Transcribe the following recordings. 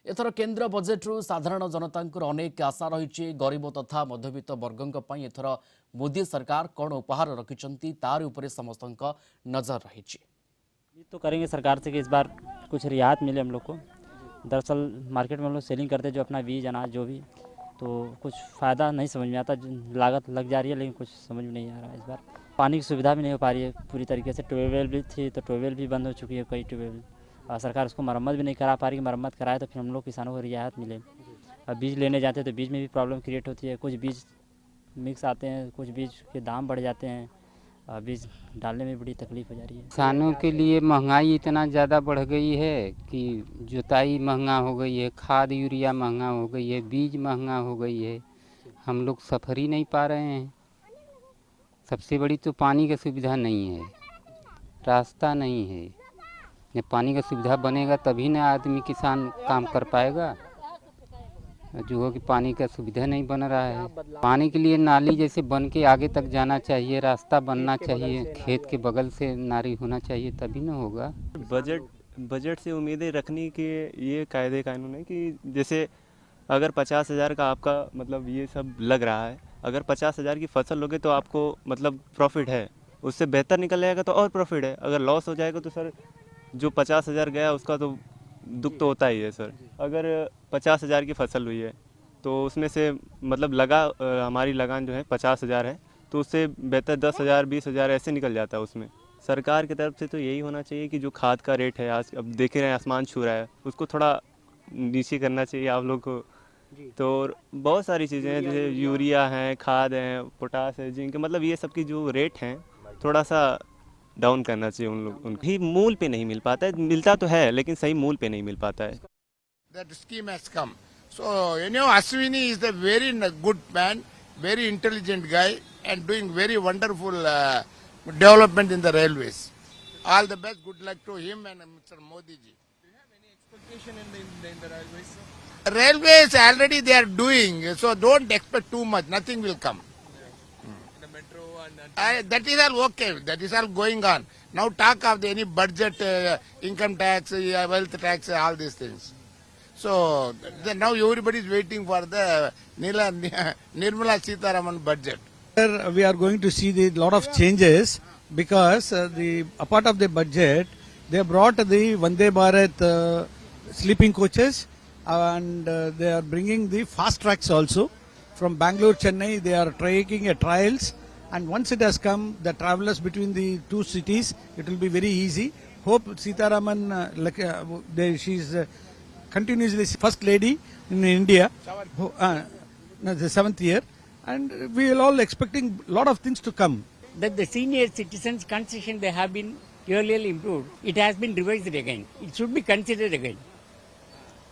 एथर केन्द्र बजेट्रु साधारण जनता अनेक आशा रही गरीब तथा मध्यवित्त वर्गों एथर मोदी सरकार कौन उपहार रखिंट तार उपरे समस्त नजर रही। उम्मीद तो करेंगे सरकार से कि इस बार कुछ रियायत मिले हम लोग को। दरअसल मार्केट में हम लोग सेलिंग करते जो अपना बीज अनाज जो भी, तो कुछ फ़ायदा नहीं समझ में आता। लागत लग जा रही है लेकिन कुछ समझ में नहीं आ रहा है। इस बार पानी की सुविधा भी नहीं हो पा रही है पूरी तरीके से। ट्यूबवेल भी थी तो ट्यूबवेल भी बंद हो चुकी है कई ट्यूबवेल। सरकार उसको मरम्मत भी नहीं करा पा रही। मरम्मत कराए तो फिर हम लोग किसानों को रियायत मिले। अब बीज लेने जाते हैं तो बीज में भी प्रॉब्लम क्रिएट होती है। कुछ बीज मिक्स आते हैं, कुछ बीज के दाम बढ़ जाते हैं। बीज डालने में बड़ी तकलीफ हो जा रही है। किसानों के लिए महंगाई इतना ज़्यादा बढ़ गई है कि जुताई महंगा हो गई है, खाद यूरिया महंगा हो गई है, बीज महंगा हो गई है। हम लोग सफ़र ही नहीं पा रहे हैं। सबसे बड़ी तो पानी की सुविधा नहीं है, रास्ता नहीं है। जब पानी का सुविधा बनेगा तभी ना आदमी किसान काम कर पाएगा। जो हो कि पानी का सुविधा नहीं बन रहा है। पानी के लिए नाली जैसे बन के आगे तक जाना चाहिए, रास्ता बनना चाहिए, खेत के बगल से नाली होना चाहिए, तभी ना होगा। बजट से उम्मीदें रखने के ये कायदे कानून है कि जैसे अगर 50,000 का आपका मतलब ये सब लग रहा है, अगर 50,000 की फसल लोगे तो आपको मतलब प्रॉफिट है, उससे बेहतर निकल जाएगा तो और प्रॉफिट है। अगर लॉस हो जाएगा तो सर जो 50,000 गया उसका तो दुख तो होता ही है सर। अगर 50,000 की फसल हुई है तो उसमें से मतलब हमारी लगान जो है 50,000 है, तो उससे बेहतर 10,000 20,000 ऐसे निकल जाता है उसमें। सरकार की तरफ से तो यही होना चाहिए कि जो खाद का रेट है आज अब देख रहे हैं आसमान छू रहा है, उसको थोड़ा नीचे करना चाहिए आप लोग को। तो बहुत सारी चीज़ें हैं जैसे यूरिया है, खाद है, पोटास है, जिनके मतलब ये सब की जो रेट हैं थोड़ा सा डाउन करना चाहिए उन लोग। उनकी मूल पे नहीं मिल पाता है, मिलता तो है लेकिन सही मूल पे नहीं मिल पाता है। That scheme has come. So, Ashwini is a very good man, very intelligent guy, and doing very wonderful development in the railways. All the best, good luck to him and Mr. Modi ji. Do you have any expectation in the railways, sir? Railways already they are doing, so don't expect too much, nothing will come. The metro and That is all okay, that is all going on. Now talk of any budget, income tax, wealth tax, all these things. So now everybody is waiting for the Nirmala Sitharaman budget. Here we are going to see the lot of changes because a part of the budget they brought the Vande Bharat sleeping coaches and they are bringing the fast tracks also from Bangalore Chennai. They are taking a trials, and once it has come, the travelers between the two cities, it will be very easy. Hope Sitharaman, she is continuously first lady in India, the 7th year, and we are all expecting a lot of things to come. That the senior citizens concession they have been earlier improved. It has been revised again. It should be considered again.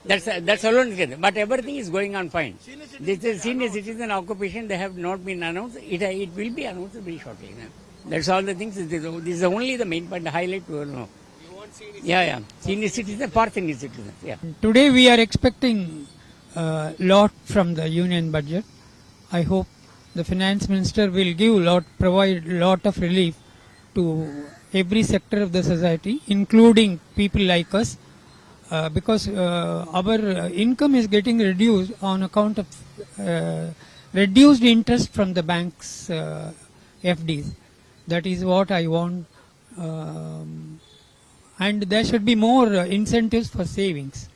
That's alone. But everything is going on fine. This is senior citizen occupation. They have not been announced. It will be announced very shortly. That's all the things. This is only the main point. The highlight we will know. Yeah. Senior citizen for senior citizens. Yeah. Today we are expecting a lot from the union budget. I hope the finance minister will provide lot of relief to every sector of the society, including people like us, because our income is getting reduced on account of reduced interest from the banks FDs. That is what I want, and there should be more incentives for savings.